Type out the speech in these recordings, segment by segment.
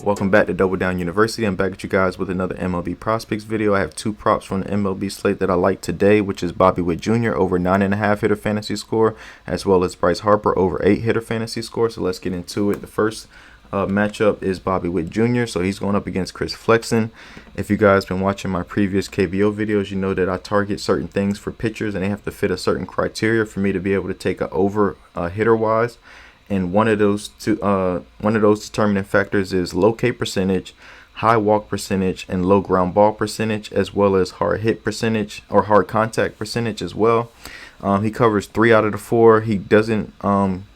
Welcome back to Double Down University. I'm back with you guys with another MLB prospects video. I have two props from the MLB slate that I like today, which is Bobby Witt Jr. over 9.5 hitter fantasy score, as well as Bryce Harper over 8 hitter fantasy score. So let's get into it. The first matchup is Bobby Witt Jr. So he's going up against Chris Flexen. If you guys been watching my previous KBO videos, you know that I target certain things for pitchers and they have to fit a certain criteria for me to be able to take a over hitter wise. And one of those determining factors is low K percentage, high walk percentage, and low ground ball percentage, as well as hard hit percentage or hard contact percentage as well. He covers 3 out of the 4. He doesn't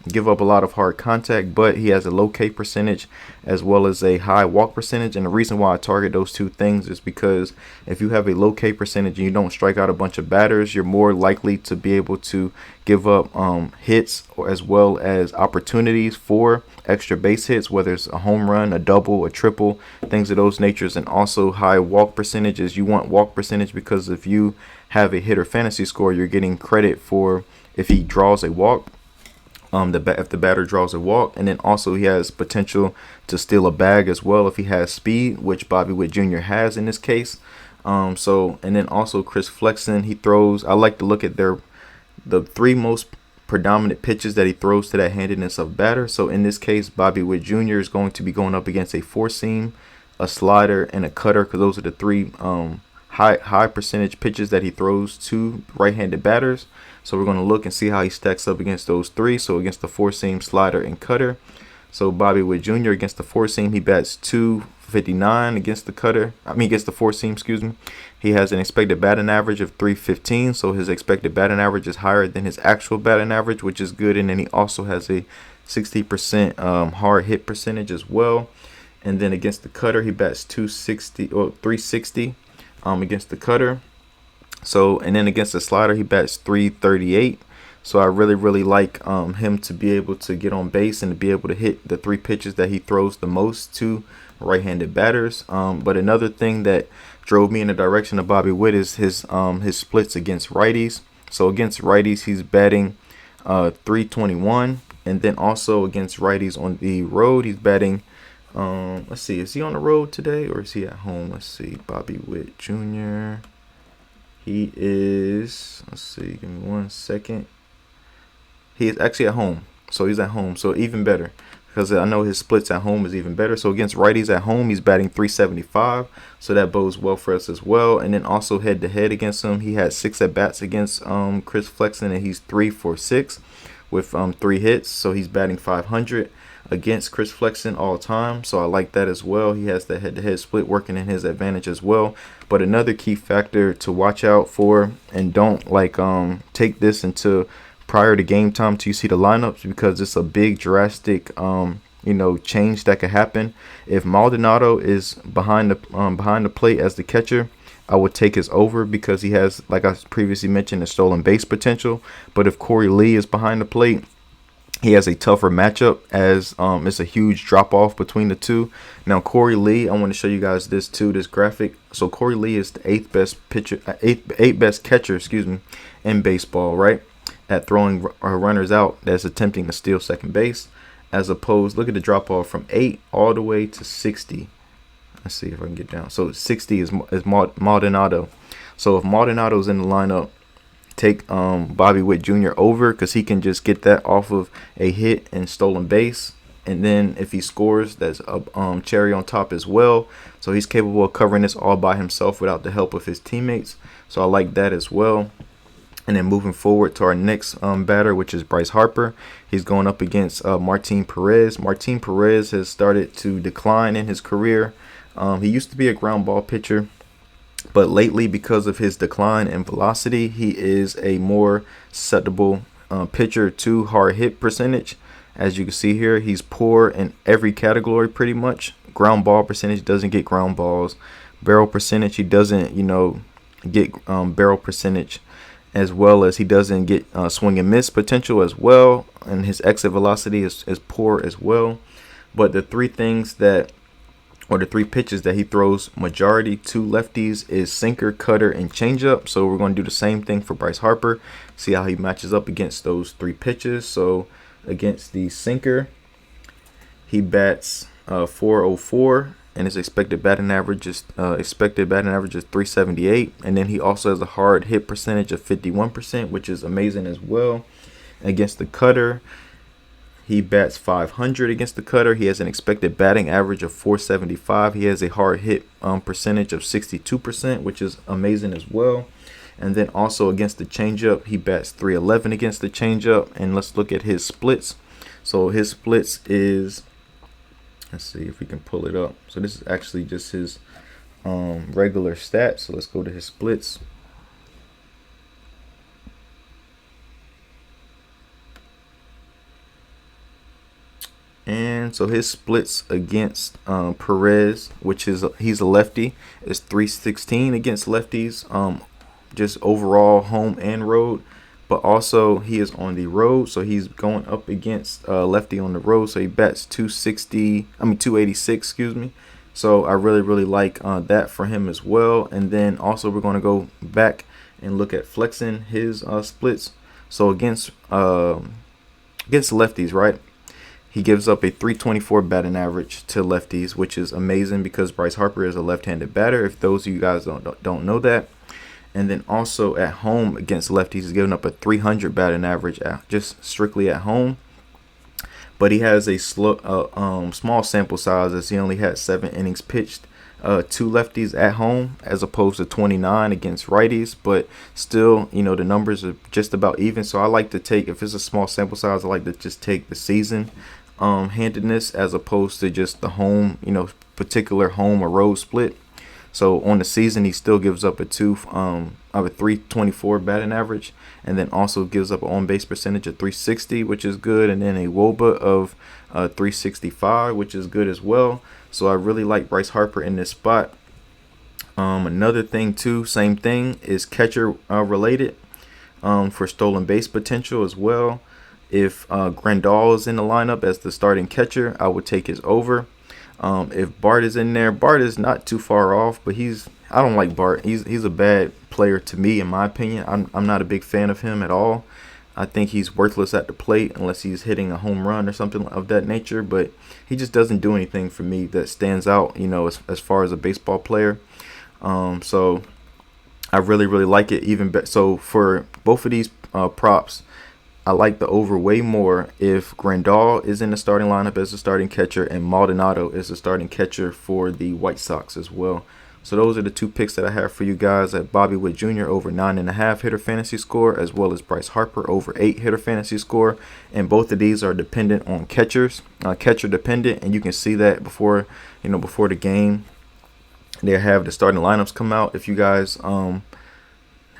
give up a lot of hard contact, but he has a low K percentage as well as a high walk percentage. And the reason why I target those two things is because if you have a low K percentage and you don't strike out a bunch of batters, you're more likely to be able to give up hits as well as opportunities for extra base hits, whether it's a home run, a double, a triple, things of those natures. And also high walk percentages. You want walk percentage because if you have a hitter fantasy score, you're getting credit for if he draws a walk, if the batter draws a walk, and then also he has potential to steal a bag as well if he has speed, which Bobby Witt Jr. has in this case. And then also Chris Flexen, he throws. I like to look at the 3 most predominant pitches that he throws to that handedness of batter. So in this case, Bobby Witt Jr. is going to be going up against a 4-seam, a slider, and a cutter, because those are the 3 high percentage pitches that he throws to right-handed batters. So we're going to look and see how he stacks up against those 3. So against the 4-seam, slider, and cutter. So Bobby Witt Jr. against the 4-seam, he bats .259 against the against the 4-seam, excuse me. He has an expected batting average of .315, so his expected batting average is higher than his actual batting average, which is good. And then he also has a 60% hard hit percentage as well. And then against the cutter, he bats .360 against the cutter. So, and then against the slider, he bats .338. So I really like him to be able to get on base and to be able to hit the 3 pitches that he throws the most to right-handed batters. But another thing that drove me in the direction of Bobby Witt is his splits against righties. So against righties, he's batting .321, and then also against righties on the road, he's batting. Let's see, is he on the road today or is he at home? Let's see, Bobby Witt Jr. He is, let's see, give me 1 second. He is actually at home. So he's at home. So even better, because I know his splits at home is even better. So against righties at home, he's batting .375. So that bodes well for us as well. And then also head-to-head against him, he had 6 at-bats against Chris Flexen, and he's 3 for 6 with 3 hits. So he's batting .500 against Chris Flexen all time. So I like that as well. He has the head-to-head split working in his advantage as well. But another key factor to watch out for, and don't take this into prior to game time till you see the lineups, because it's a big drastic change that could happen. If Maldonado is behind the plate as the catcher, I would take his over because he has, like I previously mentioned, a stolen base potential. But if Corey Lee is behind the plate, he has a tougher matchup as it's a huge drop off between the two. Now Corey Lee, I want to show you guys this graphic. So Corey Lee is the 8th best catcher, in baseball, right? At throwing runners out that's attempting to steal second base, as opposed, look at the drop off from 8 all the way to 60. Let's see if I can get down. So 60 is Maldonado. So if Maldonado's in the lineup, take Bobby Witt Jr. over, because he can just get that off of a hit and stolen base. And then if he scores, that's a cherry on top as well. So he's capable of covering this all by himself without the help of his teammates. So I like that as well. And then moving forward to our next batter, which is Bryce Harper. He's going up against Martin Perez. Martin Perez has started to decline in his career. He used to be a ground ball pitcher, but lately, because of his decline in velocity, he is a more susceptible pitcher to hard hit percentage. As you can see here, he's poor in every category pretty much. Ground ball percentage, doesn't get ground balls. Barrel percentage, he doesn't get barrel percentage, as well as he doesn't get swing and miss potential as well. And his exit velocity is poor as well. But the 3 pitches that he throws majority to lefties is sinker, cutter, and changeup. So we're going to do the same thing for Bryce Harper. See how he matches up against those 3 pitches. So against the sinker, he bats .404, and his expected batting average is 378. And then he also has a hard hit percentage of 51%, which is amazing as well. Against the cutter, he bats .500 against the cutter. He has an expected batting average of 475. He has a hard hit percentage of 62%, which is amazing as well. And then also against the changeup, he bats .311 against the changeup. And let's look at his splits. So his splits is, let's see if we can pull it up. So this is actually just his regular stats. So let's go to his splits. And so his splits against Perez, which is he's a lefty, is .316 against lefties. Just overall home and road, but also he is on the road, so he's going up against lefty on the road, so he bats 286, excuse me. So I really like that for him as well. And then also we're going to go back and look at flexing his splits. So against lefties, right, he gives up a .324 batting average to lefties, which is amazing because Bryce Harper is a left-handed batter, if those of you guys don't know that. And then also at home against lefties, he's giving up a .300 batting average just strictly at home. But he has a small sample size, as he only had 7 innings pitched to lefties at home, as opposed to 29 against righties. But still, the numbers are just about even. So I like to take, if it's a small sample size, I like to just take the season handedness as opposed to just the home, particular home or road split. So on the season, he still gives up a .324 batting average, and then also gives up an on-base percentage of .360, which is good, and then a WOBA of .365, which is good as well. So I really like Bryce Harper in this spot. Another thing too, same thing, is catcher related for stolen base potential as well. If Grandal is in the lineup as the starting catcher, I would take his over. If Bart is in there, Bart is not too far off, but I don't like Bart. He's a bad player to me, in my opinion. I'm not a big fan of him at all. I think he's worthless at the plate unless he's hitting a home run or something of that nature. But he just doesn't do anything for me that stands out, as far as a baseball player. So I really like it even better. So for both of these props, I like the over way more if Grandal is in the starting lineup as the starting catcher and Maldonado is the starting catcher for the White Sox as well. So those are the two picks that I have for you guys at Bobby Witt Jr. over 9.5 hitter fantasy score, as well as Bryce Harper over 8 hitter fantasy score. And both of these are dependent on catchers, catcher dependent, and you can see that before the game. They have the starting lineups come out. If you guys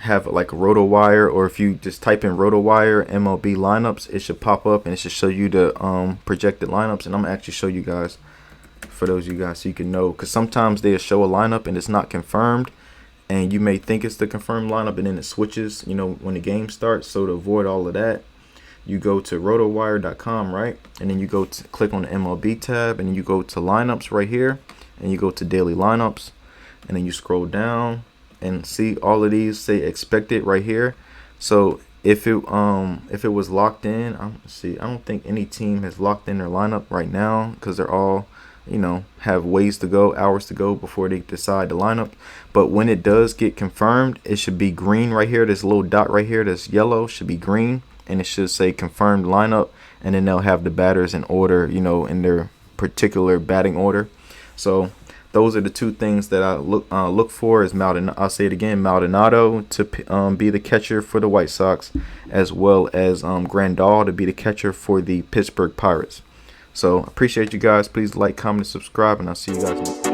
have like a RotoWire, or if you just type in RotoWire MLB lineups, it should pop up and it should show you the projected lineups. And I'm gonna actually show you guys, for those of you guys, so you can know, because sometimes they'll show a lineup and it's not confirmed, and you may think it's the confirmed lineup and then it switches when the game starts. So to avoid all of that, you go to rotowire.com, right, and then you go to click on the MLB tab, and then you go to lineups right here, and you go to daily lineups, and then you scroll down and see all of these say expected right here. So if it was locked in, I don't think any team has locked in their lineup right now, because they're all have ways to go, hours to go before they decide the lineup. But when it does get confirmed, it should be green right here. This little dot right here that's yellow should be green, and it should say confirmed lineup, and then they'll have the batters in order, in their particular batting order. So those are the two things that I look for. Is I'll say it again, Maldonado to be the catcher for the White Sox, as well as Grandal to be the catcher for the Pittsburgh Pirates. So appreciate you guys. Please like, comment, and subscribe, and I'll see you guys next time.